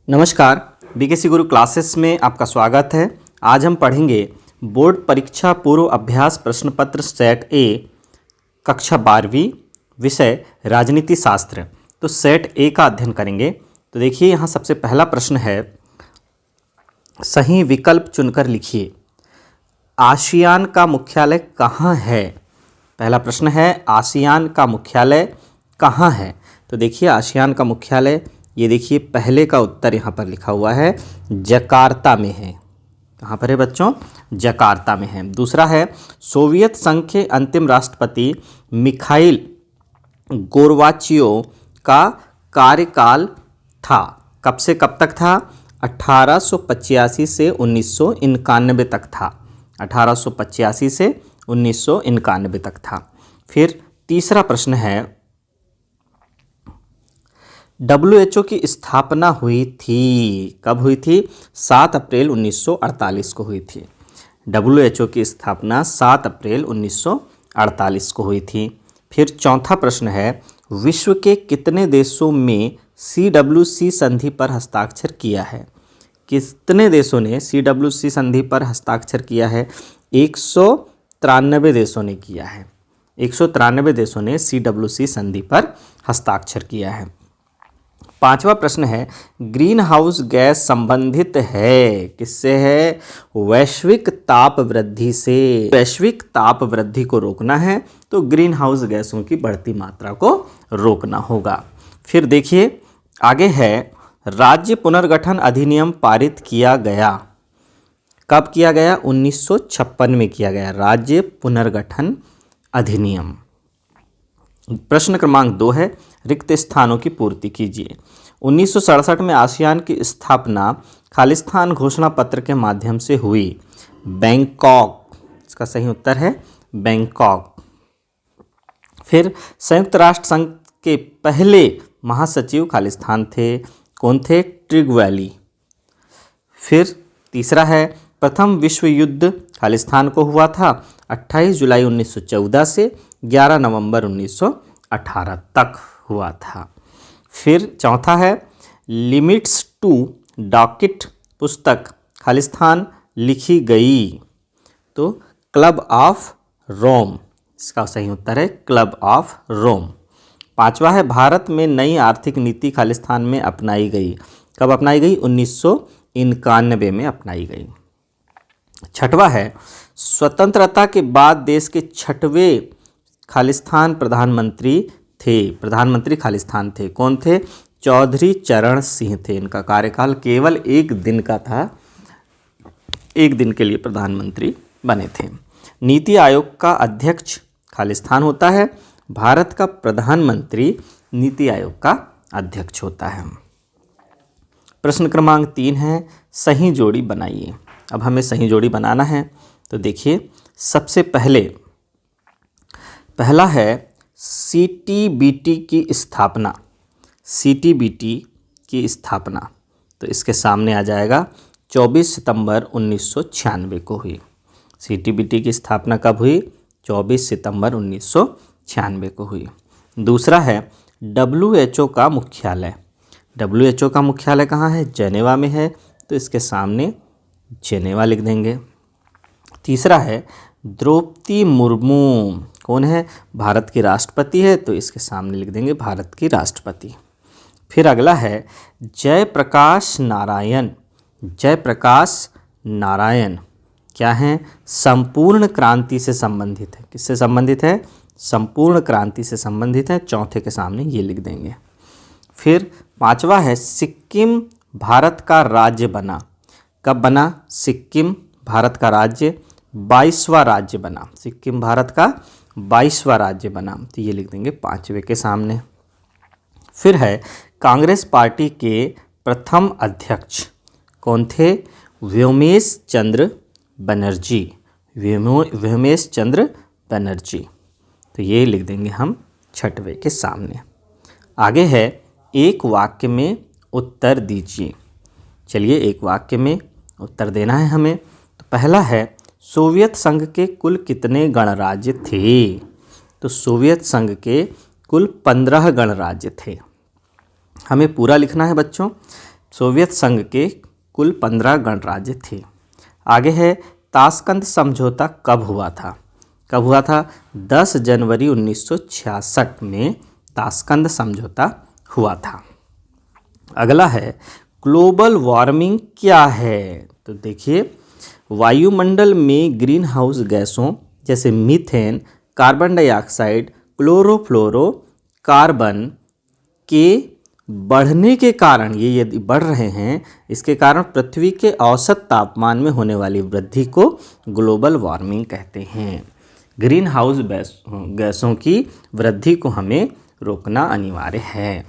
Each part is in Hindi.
नमस्कार, बीकेसी गुरु क्लासेस में आपका स्वागत है। आज हम पढ़ेंगे बोर्ड परीक्षा पूर्व अभ्यास प्रश्न पत्र सेट ए कक्षा 12वीं विषय राजनीति शास्त्र। तो सेट ए का अध्ययन करेंगे। तो देखिए यहाँ सबसे पहला प्रश्न है, सही विकल्प चुनकर लिखिए। आसियान का मुख्यालय कहाँ है? पहला प्रश्न है, आसियान का मुख्यालय कहाँ है? तो देखिए आसियान का मुख्यालय, ये देखिए पहले का उत्तर यहाँ पर लिखा हुआ है, जकार्ता में है। कहाँ पर है बच्चों? जकार्ता में है। दूसरा है, सोवियत संघ के अंतिम राष्ट्रपति मिखाइल गोर्बाचेव का कार्यकाल था, कब से कब तक था? 1885 से 1991 तक था। 1885 से 1991 तक था। फिर तीसरा प्रश्न है, WHO की स्थापना हुई थी, कब हुई थी? 7 अप्रैल 1948 को हुई थी। WHO की स्थापना 7 अप्रैल 1948 को हुई थी। फिर चौथा प्रश्न है, विश्व के कितने देशों में CWC संधि पर हस्ताक्षर किया है? कितने देशों ने CWC संधि पर हस्ताक्षर किया है? 193 देशों ने किया है। 193 देशों ने CWC संधि पर हस्ताक्षर किया है। पांचवा प्रश्न है, ग्रीन हाउस गैस संबंधित है, किससे है? वैश्विक ताप वृद्धि से। वैश्विक ताप वृद्धि को रोकना है तो ग्रीन हाउस गैसों की बढ़ती मात्रा को रोकना होगा। फिर देखिए आगे है, राज्य पुनर्गठन अधिनियम पारित किया गया, कब किया गया? 1956 में किया गया राज्य पुनर्गठन अधिनियम। प्रश्न क्रमांक 2 है, रिक्त स्थानों की पूर्ति कीजिए। 1967 में आसियान की स्थापना खालिस्तान घोषणा पत्र के माध्यम से हुई। बैंकॉक, इसका सही उत्तर है बैंकॉक। फिर संयुक्त राष्ट्र संघ के पहले महासचिव खालिस्तान थे, कौन थे? ट्रिगवैली। फिर तीसरा है, प्रथम विश्व युद्ध खालिस्तान को हुआ था 28 जुलाई 1914 से 11 नवंबर 1918 तक हुआ था। फिर चौथा है, लिमिट्स टू डॉकिट पुस्तक खालिस्तान लिखी गई, तो क्लब ऑफ रोम, इसका सही उत्तर है क्लब ऑफ रोम। पांचवा है, भारत में नई आर्थिक नीति खालिस्तान में अपनाई गई, कब अपनाई गई? 1991 में अपनाई गई। छठवा है, स्वतंत्रता के बाद देश के 6वें खालिस्तान प्रधानमंत्री खालिस्तान थे, कौन थे? चौधरी चरण सिंह थे। इनका कार्यकाल केवल 1 दिन का था, 1 दिन के लिए प्रधानमंत्री बने थे। नीति आयोग का अध्यक्ष खालिस्तान होता है, भारत का प्रधानमंत्री नीति आयोग का अध्यक्ष होता है। प्रश्न क्रमांक 3 है, सही जोड़ी बनाइए। अब हमें सही जोड़ी बनाना है। तो देखिए सबसे पहला है, CTBT की स्थापना। CTBT की स्थापना, तो इसके सामने आ जाएगा 24 सितंबर 1996 को हुई। CTBT की स्थापना कब हुई? 24 सितंबर 1996 को हुई। दूसरा है, WHO का मुख्यालय। WHO का मुख्यालय कहाँ है? जेनेवा में है, तो इसके सामने जेनेवा लिख देंगे। तीसरा है, द्रौपदी मुर्मू, कौन है? भारत की राष्ट्रपति है, तो इसके सामने लिख देंगे भारत की राष्ट्रपति। फिर अगला है, जयप्रकाश नारायण। जयप्रकाश नारायण क्या हैं? संपूर्ण क्रांति से संबंधित है। किससे संबंधित है? संपूर्ण क्रांति से संबंधित है। चौथे के सामने ये लिख देंगे। फिर पांचवा है, सिक्किम भारत का राज्य बना, कब बना? सिक्किम भारत का राज्य 22वां राज्य बना। सिक्किम भारत का 22वां राज्य बना, तो ये लिख देंगे 5वें के सामने। फिर है, कांग्रेस पार्टी के प्रथम अध्यक्ष कौन थे? व्योमेश चंद्र बनर्जी। व्योमेश चंद्र बनर्जी, तो ये लिख देंगे हम 6वें के सामने। आगे है, एक वाक्य में उत्तर दीजिए। चलिए एक वाक्य में उत्तर देना है हमें। तो पहला है, सोवियत संघ के कुल कितने गणराज्य थे? तो सोवियत संघ के कुल 15 गणराज्य थे। हमें पूरा लिखना है बच्चों। सोवियत संघ के कुल 15 गणराज्य थे। आगे है ताशकंद समझौता कब हुआ था? कब हुआ था? 10 जनवरी 1966 में ताशकंद समझौता हुआ था। अगला है ग्लोबल वार्मिंग क्या है? तो देखिए, वायुमंडल में ग्रीन हाउस गैसों जैसे methane, carbon dioxide, chlorofluoro carbon के बढ़ने के कारण, ये यदि बढ़ रहे हैं, इसके कारण पृथ्वी के औसत तापमान में होने वाली वृद्धि को ग्लोबल वार्मिंग कहते हैं। ग्रीन हाउस गैसों की वृद्धि को हमें रोकना अनिवार्य है।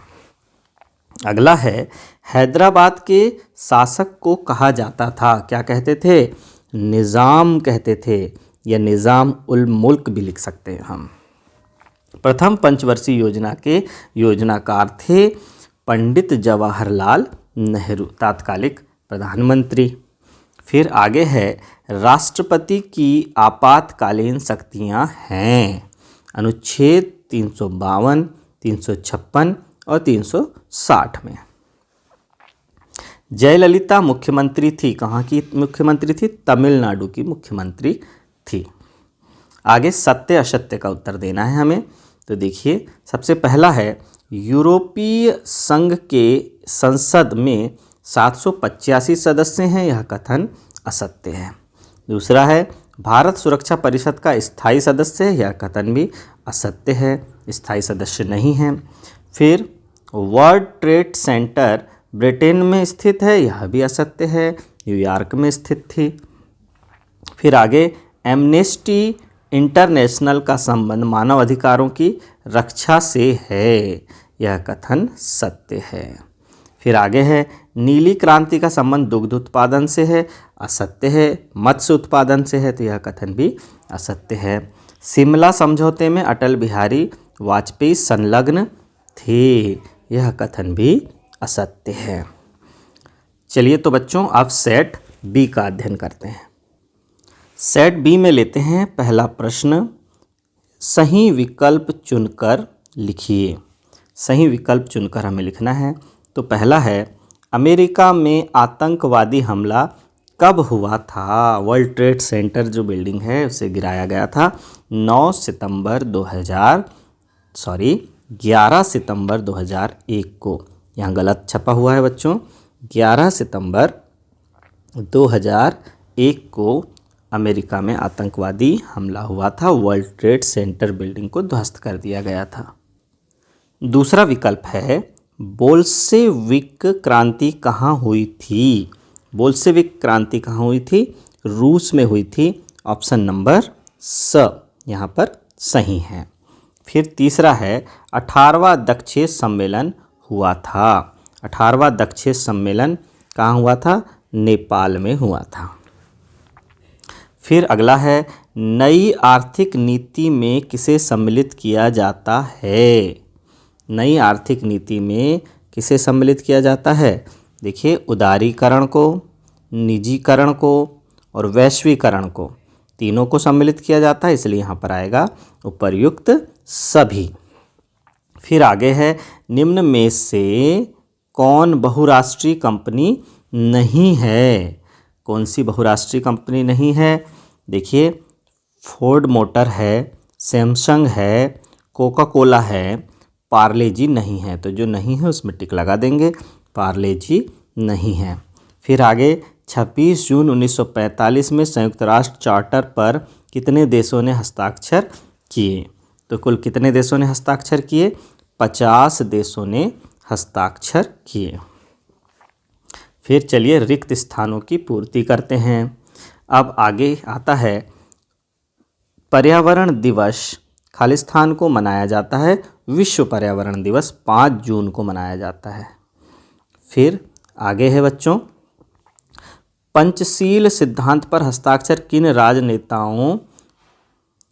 अगला है हैदराबाद के शासक को कहा जाता था, क्या कहते थे? निज़ाम कहते थे, या निज़ाम उल मुल्क भी लिख सकते हैं हम। प्रथम पंचवर्षीय योजना के योजनाकार थे पंडित जवाहरलाल नेहरू, तात्कालिक प्रधानमंत्री। फिर आगे है राष्ट्रपति की आपातकालीन शक्तियां हैं। अनुच्छेद 352, 356 और 360 में। जयललिता मुख्यमंत्री थी, कहाँ की मुख्यमंत्री थी? तमिलनाडु की मुख्यमंत्री थी। आगे सत्य असत्य का उत्तर देना है हमें। तो देखिए, सबसे पहला है यूरोपीय संघ के संसद में 785 सदस्य हैं, यह कथन असत्य है। दूसरा है भारत सुरक्षा परिषद का स्थायी सदस्य है, यह कथन भी असत्य है, स्थायी सदस्य नहीं है। फिर वर्ल्ड ट्रेड सेंटर ब्रिटेन में स्थित है, यह भी असत्य है, न्यूयॉर्क में स्थित थी। फिर आगे एमनेस्टी इंटरनेशनल का संबंध मानव अधिकारों की रक्षा से है, यह कथन सत्य है। फिर आगे है नीली क्रांति का संबंध दुग्ध उत्पादन से है, असत्य है। मत्स्य उत्पादन से है, तो यह कथन भी असत्य है। शिमला समझौते में अटल बिहारी वाजपेयी संलग्न थे, यह कथन भी असत्य है। चलिए तो बच्चों, अब सेट बी का अध्ययन करते हैं। सेट बी में लेते हैं पहला प्रश्न, सही विकल्प चुनकर लिखिए। सही विकल्प चुनकर हमें लिखना है। तो पहला है अमेरिका में आतंकवादी हमला कब हुआ था? वर्ल्ड ट्रेड सेंटर जो बिल्डिंग है उसे गिराया गया था 11 सितंबर 2001 को। यहाँ गलत छपा हुआ है बच्चों, 11 सितंबर 2001 को अमेरिका में आतंकवादी हमला हुआ था। वर्ल्ड ट्रेड सेंटर बिल्डिंग को ध्वस्त कर दिया गया था। दूसरा विकल्प है बोल्शेविक क्रांति कहाँ हुई थी? बोल्शेविक क्रांति कहाँ हुई थी? रूस में हुई थी। ऑप्शन नंबर स यहाँ पर सही है। फिर तीसरा है 18वां दक्षेस सम्मेलन हुआ था। 18वां दक्षेस सम्मेलन कहाँ हुआ था? नेपाल में हुआ था। फिर अगला है नई आर्थिक नीति में किसे सम्मिलित किया जाता है? नई आर्थिक नीति में किसे सम्मिलित किया जाता है? देखिए, उदारीकरण को, निजीकरण को और वैश्वीकरण को, तीनों को सम्मिलित किया जाता है, इसलिए यहाँ पर आएगा उपर्युक्त सभी। फिर आगे है निम्न में से कौन बहुराष्ट्रीय कंपनी नहीं है? कौन सी बहुराष्ट्रीय कंपनी नहीं है? देखिए, फोर्ड मोटर है, सैमसंग है, कोका कोला है, पार्ले जी नहीं है। तो जो नहीं है उसमें टिक लगा देंगे, पार्ले जी नहीं है। फिर आगे 26 जून 1945 में संयुक्त राष्ट्र चार्टर पर कितने देशों ने हस्ताक्षर किए? तो कुल कितने देशों ने हस्ताक्षर किए? 50 देशों ने हस्ताक्षर किए। फिर चलिए रिक्त स्थानों की पूर्ति करते हैं। अब आगे आता है पर्यावरण दिवस खालिस्तान को मनाया जाता है। विश्व पर्यावरण दिवस 5 जून को मनाया जाता है। फिर आगे है बच्चों, पंचशील सिद्धांत पर हस्ताक्षर किन राजनेताओं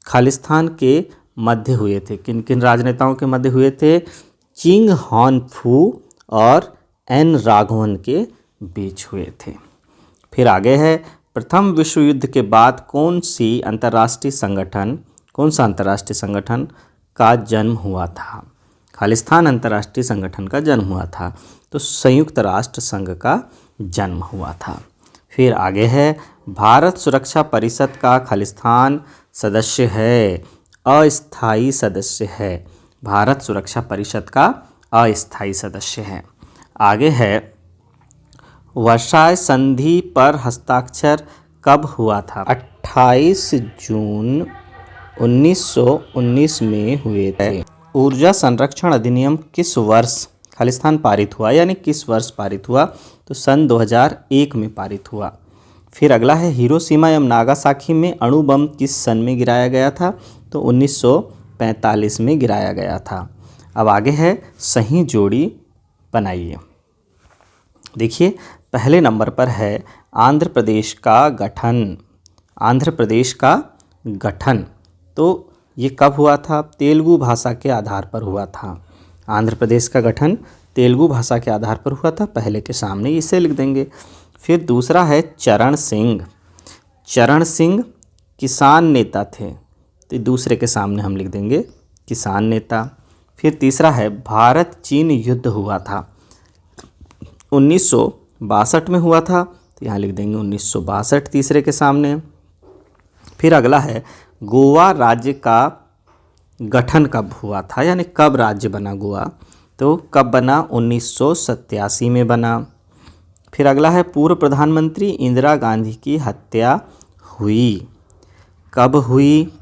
खालिस्तान के मध्य हुए थे? किन किन राजनेताओं के मध्य हुए थे? चिंग हानफू और एन राघवन के बीच हुए थे। फिर आगे है प्रथम विश्व युद्ध के बाद कौन सा अंतर्राष्ट्रीय संगठन का जन्म हुआ था? खालिस्तान अंतर्राष्ट्रीय संगठन का जन्म हुआ था। तो संयुक्त राष्ट्र संघ का जन्म हुआ था। फिर आगे है, भारत सुरक्षा परिषद का खालिस्तान सदस्य है, अस्थायी सदस्य है। भारत सुरक्षा परिषद का अस्थायी सदस्य है। आगे है, वर्साय संधि पर हस्ताक्षर कब हुआ था? 28 जून 1919 में हुए थे। ऊर्जा संरक्षण अधिनियम किस वर्ष खालिस्तान पारित हुआ, यानी किस वर्ष पारित हुआ? तो सन 2001 में पारित हुआ। फिर अगला है, हिरोशिमा एवं नागासाकी में अणु बम किस सन में गिराया गया था? तो 1945 में गिराया गया था। अब आगे है, सही जोड़ी बनाइए। देखिए पहले नंबर पर है आंध्र प्रदेश का गठन। आंध्र प्रदेश का गठन तो ये कब हुआ था? तेलुगु भाषा के आधार पर हुआ था। आंध्र प्रदेश का गठन तेलुगु भाषा के आधार पर हुआ था। पहले के सामने इसे लिख देंगे। फिर दूसरा है चरण सिंह। चरण सिंह किसान नेता थे, तो दूसरे के सामने हम लिख देंगे किसान नेता। फिर तीसरा है, भारत चीन युद्ध हुआ था 1962 में हुआ था, तो यहाँ लिख देंगे 1962 तीसरे के सामने। फिर अगला है, गोवा राज्य का गठन कब हुआ था, यानी कब राज्य बना गोवा? तो कब बना? 1987 में बना। फिर अगला है, पूर्व प्रधानमंत्री इंदिरा गांधी की हत्या हुई, कब हुई?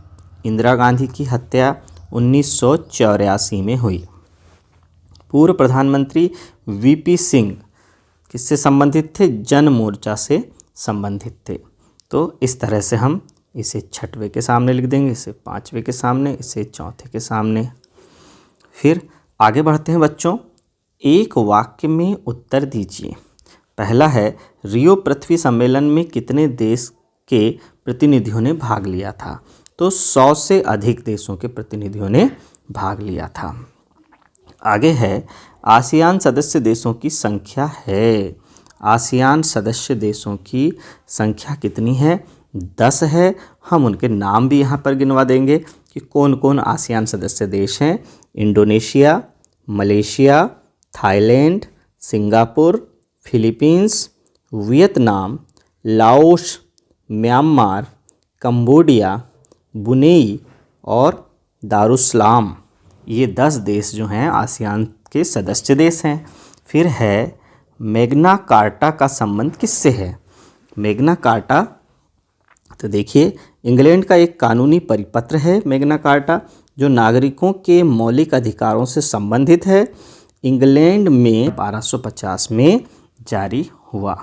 इंदिरा गांधी की हत्या 1984 में हुई। पूर्व प्रधानमंत्री वीपी सिंह किससे संबंधित थे? जन मोर्चा से संबंधित थे। तो इस तरह से हम इसे छठवें के सामने लिख देंगे, इसे पाँचवें के सामने, इसे चौथे के सामने। फिर आगे बढ़ते हैं बच्चों, एक वाक्य में उत्तर दीजिए। पहला है, रियो पृथ्वी सम्मेलन में कितने देश के प्रतिनिधियों ने भाग लिया था? तो 100 से अधिक देशों के प्रतिनिधियों ने भाग लिया था। आगे है, आसियान सदस्य देशों की संख्या है। आसियान सदस्य देशों की संख्या कितनी है? 10 है। हम उनके नाम भी यहाँ पर गिनवा देंगे कि कौन कौन आसियान सदस्य देश हैं। Indonesia, Malaysia, Thailand, Singapore, Philippines, Vietnam, Laos, Myanmar, Cambodia, Brunei और दारुसलाम। ये 10 देश जो हैं आसियान के सदस्य देश हैं। फिर है, मैग्ना कार्टा का संबंध किससे है? मैग्ना कार्टा तो देखिए इंग्लैंड का एक कानूनी परिपत्र है मैग्ना कार्टा, जो नागरिकों के मौलिक अधिकारों से संबंधित है। इंग्लैंड में 1250 में जारी हुआ।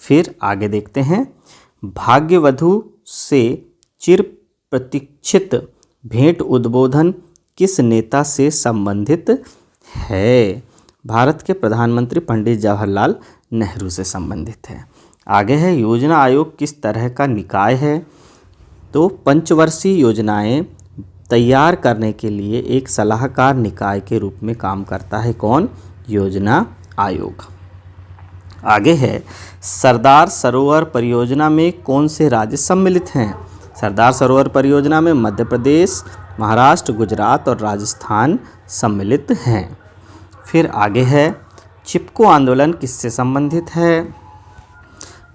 फिर आगे देखते हैं, भाग्यवधु से चिर प्रतीक्षित भेंट उद्बोधन किस नेता से संबंधित है? भारत के प्रधानमंत्री पंडित जवाहरलाल नेहरू से संबंधित है। आगे है, योजना आयोग किस तरह का निकाय है? तो पंचवर्षीय योजनाएं तैयार करने के लिए एक सलाहकार निकाय के रूप में काम करता है। कौन? योजना आयोग। आगे है, सरदार सरोवर परियोजना में कौन से राज्य सम्मिलित हैं? सरदार सरोवर परियोजना में मध्य प्रदेश, महाराष्ट्र, गुजरात और राजस्थान सम्मिलित हैं। फिर आगे है, चिपको आंदोलन किससे संबंधित है?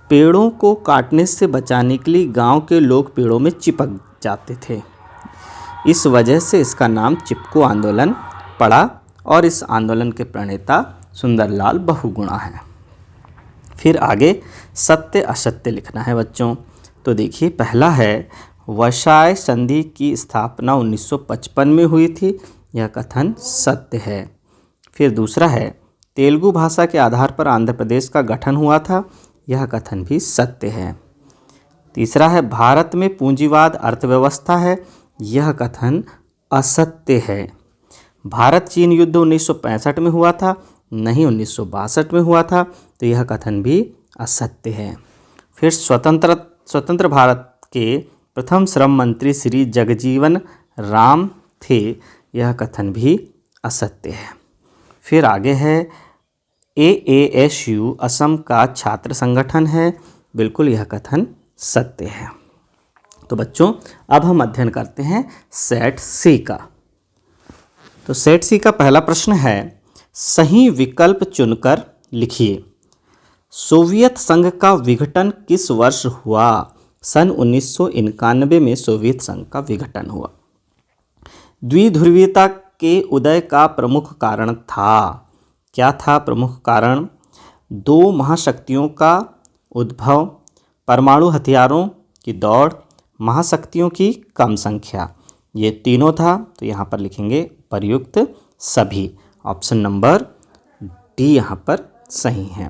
पेड़ों को काटने से बचाने के लिए गांव के लोग पेड़ों में चिपक जाते थे, इस वजह से इसका नाम चिपको आंदोलन पड़ा और इस आंदोलन के प्रणेता सुंदरलाल बहुगुणा हैं। फिर आगे सत्य असत्य लिखना है बच्चों। तो देखिए पहला है, वर्साय संधि की स्थापना 1955 में हुई थी, यह कथन सत्य है। फिर दूसरा है, तेलुगु भाषा के आधार पर आंध्र प्रदेश का गठन हुआ था, यह कथन भी सत्य है। तीसरा है, भारत में पूंजीवाद अर्थव्यवस्था है, यह कथन असत्य है। भारत चीन युद्ध 1965 में हुआ था, नहीं 1962 में हुआ था, तो यह कथन भी असत्य है। फिर स्वतंत्र भारत के प्रथम श्रम मंत्री श्री जगजीवन राम थे, यह कथन भी असत्य है। फिर आगे है, AASU असम का छात्र संगठन है, बिल्कुल यह कथन सत्य है। तो बच्चों अब हम अध्ययन करते हैं सेट सी का। तो सेट सी का पहला प्रश्न है, सही विकल्प चुनकर लिखिए। सोवियत संघ का विघटन किस वर्ष हुआ? सन 1991 में सोवियत संघ का विघटन हुआ। द्विध्रुवीयता के उदय का प्रमुख कारण था? क्या था प्रमुख कारण? दो महाशक्तियों का उद्भव, परमाणु हथियारों की दौड़, महाशक्तियों की कम संख्या, ये तीनों था। तो यहाँ पर लिखेंगे प्रयुक्त सभी। ऑप्शन नंबर डी यहाँ पर सही है।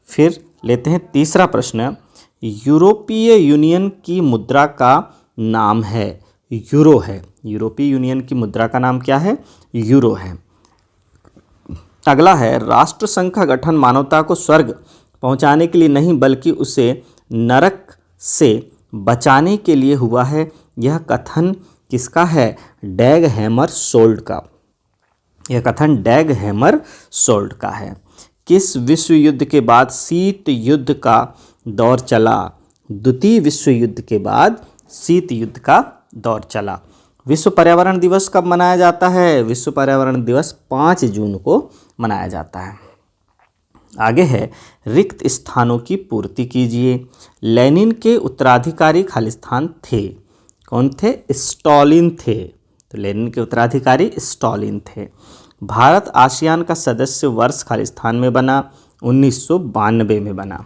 फिर लेते हैं तीसरा प्रश्न। यूरोपीय यूनियन की मुद्रा का नाम है? यूरो है। यूरोपीय यूनियन की मुद्रा का नाम क्या है? यूरो है। अगला है, राष्ट्रसंघ का गठन मानवता को स्वर्ग पहुंचाने के लिए नहीं बल्कि उसे नरक से बचाने के लिए हुआ है। यह कथन किसका है? डैग हैमरशोल्ड का। यह कथन डैग हैमरशोल्ड का है। किस विश्व युद्ध के बाद शीत युद्ध का दौर चला? द्वितीय विश्व युद्ध के बाद शीत युद्ध का दौर चला। विश्व पर्यावरण दिवस कब मनाया जाता है? विश्व पर्यावरण दिवस 5 जून को मनाया जाता है। आगे है, रिक्त स्थानों की पूर्ति कीजिए। लेनिन के उत्तराधिकारी खालिस्तान थे। कौन थे? स्टालिन थे। तो लेनिन के उत्तराधिकारी स्टालिन थे। भारत आसियान का सदस्य वर्ष खालिस्तान में बना? 1992 में बना।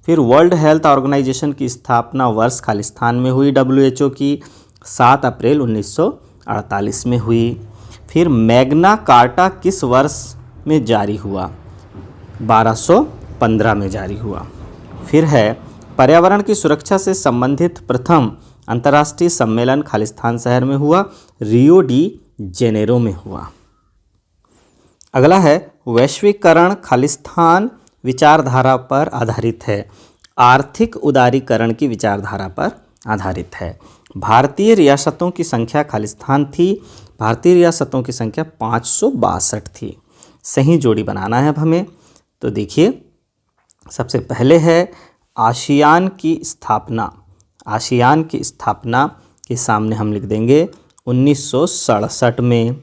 फिर वर्ल्ड हेल्थ ऑर्गेनाइजेशन की स्थापना वर्ष खालिस्तान में हुई WHO की? 7 अप्रैल 1948 में हुई। फिर मैग्ना कार्टा किस वर्ष में जारी हुआ? 1215 में जारी हुआ। फिर है, पर्यावरण की सुरक्षा से संबंधित प्रथम अंतर्राष्ट्रीय सम्मेलन खालिस्तान शहर में हुआ? रियो डी जेनेरो में हुआ। अगला है, वैश्वीकरण खालिस्तान विचारधारा पर आधारित है? आर्थिक उदारीकरण की विचारधारा पर आधारित है। भारतीय रियासतों की संख्या खालिस्तान थी? भारतीय रियासतों की संख्या 562 थी। सही जोड़ी बनाना है अब हमें। तो देखिए, सबसे पहले है आसियान की स्थापना। आसियान की स्थापना के सामने हम लिख देंगे 1967 में।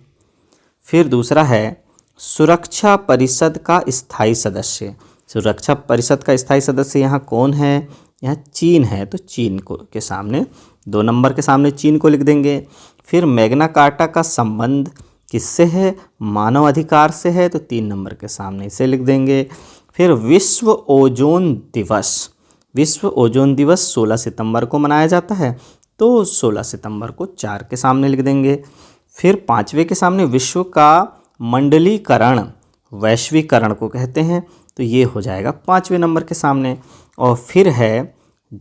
फिर दूसरा है सुरक्षा परिषद का स्थायी सदस्य। सुरक्षा परिषद का स्थायी सदस्य यहाँ कौन है? यहाँ चीन है। तो चीन को के सामने 2 नंबर के सामने चीन को लिख देंगे। फिर मैग्ना कार्टा का संबंध किससे है? मानव अधिकार से है। तो 3 नंबर के सामने इसे लिख देंगे। फिर विश्व ओजोन दिवस। विश्व ओजोन दिवस 16 सितंबर को मनाया जाता है। तो 16 सितंबर को 4 के सामने लिख देंगे। फिर 5वें के सामने विश्व का मंडलीकरण, वैश्वीकरण को कहते हैं। तो ये हो जाएगा 5वें नंबर के सामने। और फिर है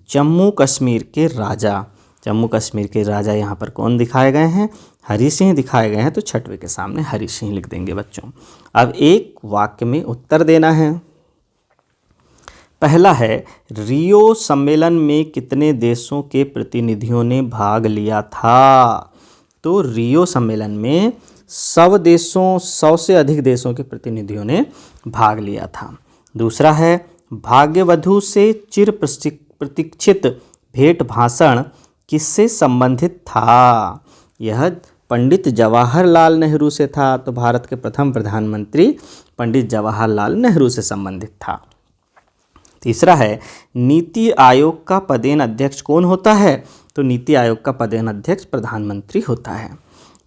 जम्मू कश्मीर के राजा। जम्मू कश्मीर के राजा यहाँ पर कौन दिखाए गए हैं? हरि सिंह दिखाए गए हैं। तो 6वें के सामने हरि सिंह लिख देंगे बच्चों। अब एक वाक्य में उत्तर देना है। पहला है, रियो सम्मेलन में कितने देशों के प्रतिनिधियों ने भाग लिया था? तो रियो सम्मेलन में 100 से अधिक देशों के प्रतिनिधियों ने भाग लिया था। दूसरा है, भाग्यवधू से चिर प्रतीक्षित भेंट भाषण किससे संबंधित था? यह पंडित जवाहरलाल नेहरू से था। तो भारत के प्रथम प्रधानमंत्री पंडित जवाहरलाल नेहरू से संबंधित था। तीसरा है, नीति आयोग का पदेन अध्यक्ष कौन होता है? तो नीति आयोग का पदेन अध्यक्ष प्रधानमंत्री होता है।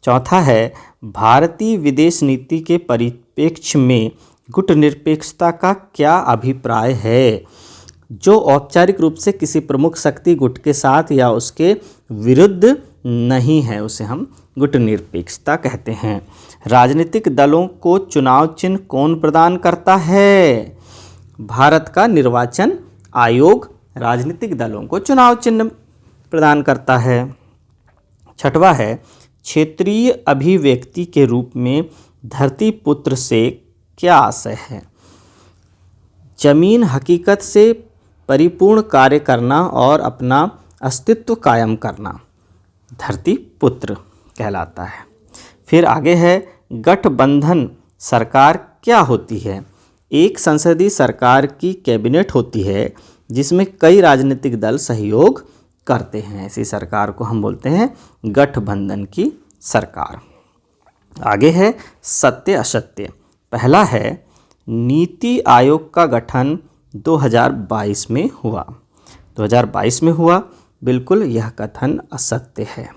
चौथा है, भारतीय विदेश नीति के परिप्रेक्ष्य में गुटनिरपेक्षता का क्या अभिप्राय है? जो औपचारिक रूप से किसी प्रमुख शक्ति गुट के साथ या उसके विरुद्ध नहीं है, उसे हम गुटनिरपेक्षता कहते हैं। राजनीतिक दलों को चुनाव चिन्ह कौन प्रदान करता है? भारत का निर्वाचन आयोग राजनीतिक दलों को चुनाव चिन्ह प्रदान करता है। छठवां है, क्षेत्रीय अभिव्यक्ति के रूप में धरती पुत्र से क्या आशय है? जमीन हकीकत से परिपूर्ण कार्य करना और अपना अस्तित्व कायम करना धरती पुत्र कहलाता है। फिर आगे है, गठबंधन सरकार क्या होती है? एक संसदीय सरकार की कैबिनेट होती है जिसमें कई राजनीतिक दल सहयोग करते हैं। ऐसी सरकार को हम बोलते हैं गठबंधन की सरकार। आगे है सत्य असत्य। पहला है नीति आयोग का गठन 2022 में हुआ। 2022 में हुआ, बिल्कुल यह कथन असत्य है।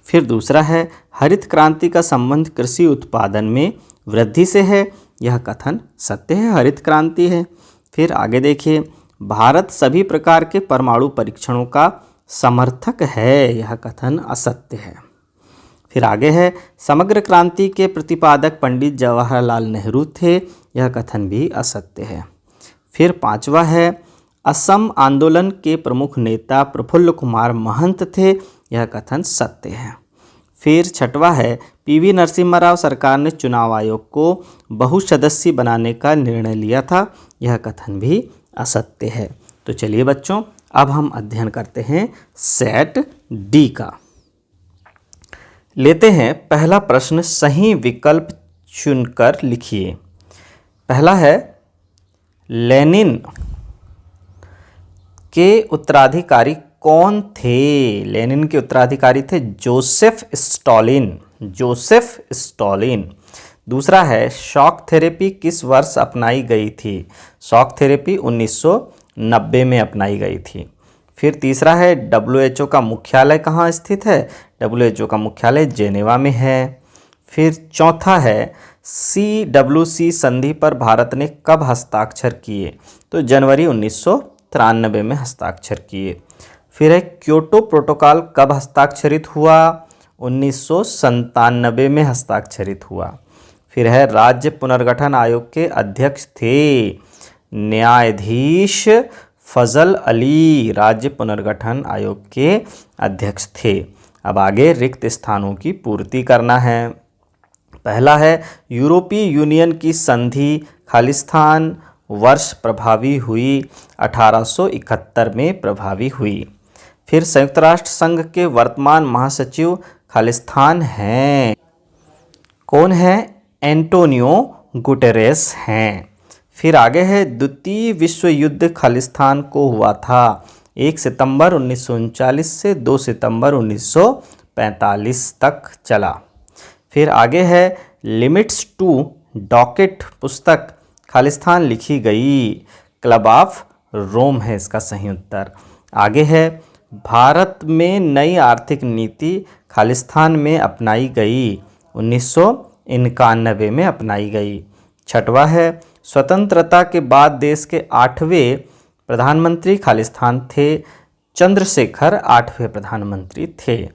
फिर दूसरा है हरित क्रांति का संबंध कृषि उत्पादन में वृद्धि से है। यह कथन सत्य है, हरित क्रांति है। फिर आगे देखिए, भारत सभी प्रकार के परमाणु परीक्षणों का समर्थक है। यह कथन असत्य है। फिर आगे है समग्र क्रांति के प्रतिपादक पंडित जवाहरलाल नेहरू थे। यह कथन भी असत्य है। फिर पांचवा है असम आंदोलन के प्रमुख नेता प्रफुल्ल कुमार महंत थे। यह कथन सत्य है। फिर छठवा है पीवी नरसिम्हा राव सरकार ने चुनाव आयोग को बहुसदस्यीय बनाने का निर्णय लिया था। यह कथन भी असत्य है। तो चलिए बच्चों, अब हम अध्ययन करते हैं सेट डी का। लेते हैं पहला प्रश्न, सही विकल्प चुनकर लिखिए। पहला है लेनिन के उत्तराधिकारी कौन थे? लेनिन के उत्तराधिकारी थे जोसेफ स्टालिन। Joseph Stalin. दूसरा है शॉक थेरेपी किस वर्ष अपनाई गई थी? शॉक थेरेपी 1990 में अपनाई गई थी। फिर तीसरा है WHO का मुख्यालय कहाँ स्थित है? WHO का मुख्यालय जेनेवा में है। फिर चौथा है CWC संधि पर भारत ने कब हस्ताक्षर किए? तो जनवरी 1993 में हस्ताक्षर किए। फिर है क्योटो प्रोटोकॉल कब हस्ताक्षरित हुआ? 1997 में हस्ताक्षरित हुआ। फिर है राज्य पुनर्गठन आयोग के अध्यक्ष थे न्यायाधीश फजल अली। राज्य पुनर्गठन आयोग के अध्यक्ष थे। अब आगे रिक्त स्थानों की पूर्ति करना है। पहला है यूरोपीय यूनियन की संधि खालिस्तान वर्ष प्रभावी हुई? 1871 में प्रभावी हुई। फिर संयुक्त राष्ट्र संघ के वर्तमान महासचिव खालिस्तान हैं। कौन है? एंटोनियो गुटेरेस हैं। फिर आगे है द्वितीय विश्व युद्ध खालिस्तान को हुआ था 1 सितंबर 1939 से 2 सितंबर 1945 तक चला। फिर आगे है लिमिट्स टू डॉकेट पुस्तक खालिस्तान लिखी गई? क्लब ऑफ रोम है इसका सही उत्तर। आगे है भारत में नई आर्थिक नीति खालिस्तान में अपनाई गई? 1991 में अपनाई गई। छठवा है स्वतंत्रता के बाद देश के 8वें प्रधानमंत्री खालिस्तान थे। चंद्रशेखर 8वें प्रधानमंत्री थे।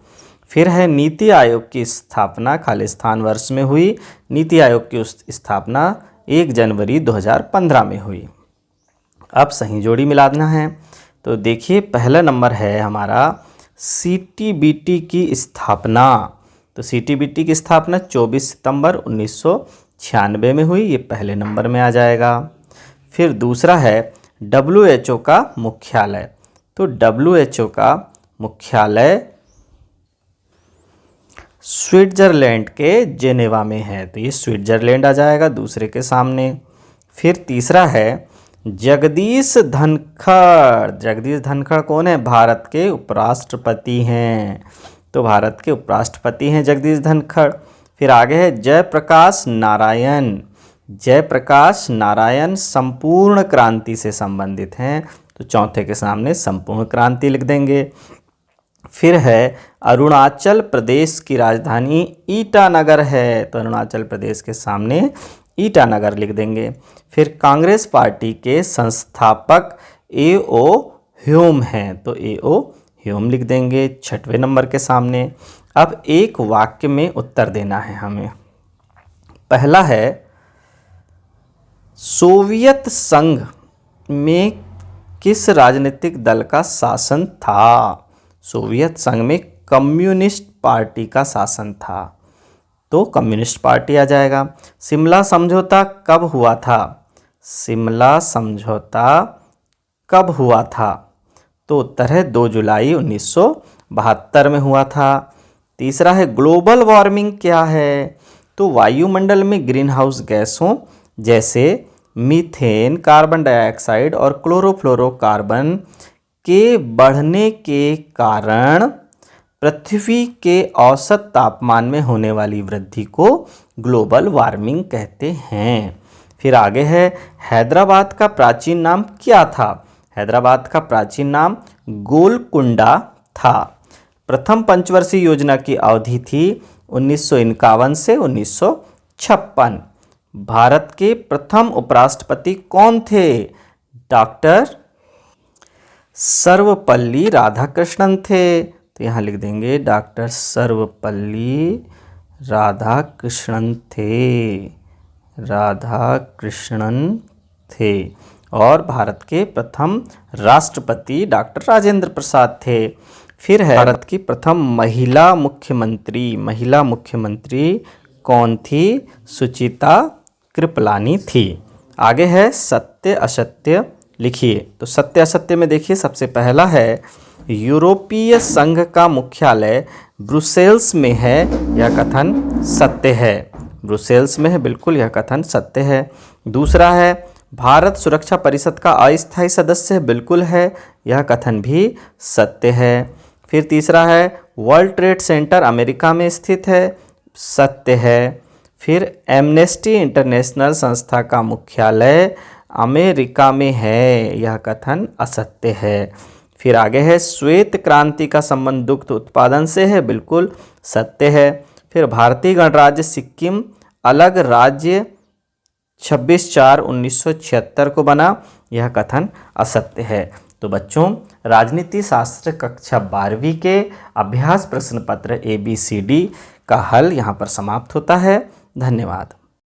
फिर है नीति आयोग की स्थापना खालिस्तान वर्ष में हुई? नीति आयोग की स्थापना 1 जनवरी 2015 में हुई। अब सही जोड़ी मिलाना है। तो देखिए पहला नंबर है हमारा CTBT की स्थापना। तो CTBT की स्थापना 24 सितंबर 1996 में हुई। ये पहले नंबर में आ जाएगा। फिर दूसरा है WHO का मुख्यालय। तो WHO का मुख्यालय स्विट्जरलैंड के जेनेवा में है। तो ये स्विट्जरलैंड आ जाएगा दूसरे के सामने। फिर तीसरा है जगदीश धनखड़। जगदीश धनखड़ कौन है? भारत के उपराष्ट्रपति हैं। तो भारत के उपराष्ट्रपति हैं जगदीश धनखड़। फिर आगे है जयप्रकाश नारायण। जयप्रकाश नारायण संपूर्ण क्रांति से संबंधित हैं। तो चौथे के सामने संपूर्ण क्रांति लिख देंगे। फिर है अरुणाचल प्रदेश की राजधानी ईटानगर है। तो अरुणाचल प्रदेश के सामने ईटानगर लिख देंगे। फिर कांग्रेस पार्टी के संस्थापक A.O. ह्यूम हैं। तो A.O. ह्यूम लिख देंगे 6वें नंबर के सामने। अब एक वाक्य में उत्तर देना है हमें। पहला है सोवियत संघ में किस राजनीतिक दल का शासन था? सोवियत संघ में कम्युनिस्ट पार्टी का शासन था। तो कम्युनिस्ट पार्टी आ जाएगा। शिमला समझौता कब हुआ था? शिमला समझौता कब हुआ था? तो उत्तर है 2 जुलाई 1972 में हुआ था। तीसरा है ग्लोबल वार्मिंग क्या है? तो वायुमंडल में ग्रीन हाउस गैसों जैसे मीथेन, कार्बन डाइऑक्साइड और क्लोरोफ्लोरोकार्बन के बढ़ने के कारण पृथ्वी के औसत तापमान में होने वाली वृद्धि को ग्लोबल वार्मिंग कहते हैं। फिर आगे है, हैदराबाद का प्राचीन नाम क्या था? हैदराबाद का प्राचीन नाम गोलकुंडा था। प्रथम पंचवर्षीय योजना की अवधि थी 1951 से 1956। भारत के प्रथम उपराष्ट्रपति कौन थे? डॉक्टर सर्वपल्ली राधाकृष्णन थे। तो यहाँ लिख देंगे डॉक्टर सर्वपल्ली राधाकृष्णन थे। और भारत के प्रथम राष्ट्रपति डॉक्टर राजेंद्र प्रसाद थे। फिर है, भारत की प्रथम महिला मुख्यमंत्री कौन थी? सुचिता कृपलानी थी। आगे है, सत्य असत्य लिखिए। तो सत्य असत्य में देखिए, सबसे पहला है, यूरोपीय संघ का मुख्यालय ब्रुसेल्स में है, यह कथन सत्य है। ब्रुसेल्स में है, बिल्कुल यह कथन सत्य है। दूसरा है, भारत सुरक्षा परिषद का अस्थायी सदस्य है, बिल्कुल है, यह कथन भी सत्य है। फिर तीसरा है, वर्ल्ड ट्रेड सेंटर अमेरिका में स्थित है, सत्य है। फिर एमनेस्टी इंटरनेशनल संस्था का मुख्यालय अमेरिका में है, यह कथन असत्य है। फिर आगे है, श्वेत क्रांति का संबंध दुग्ध उत्पादन से है, बिल्कुल सत्य है। फिर भारतीय गणराज्य सिक्किम अलग राज्य 26/4/1976 को बना, यह कथन असत्य है। तो बच्चों, राजनीति शास्त्र कक्षा 12वीं के अभ्यास प्रश्न पत्र ABCD का हल यहाँ पर समाप्त होता है। धन्यवाद।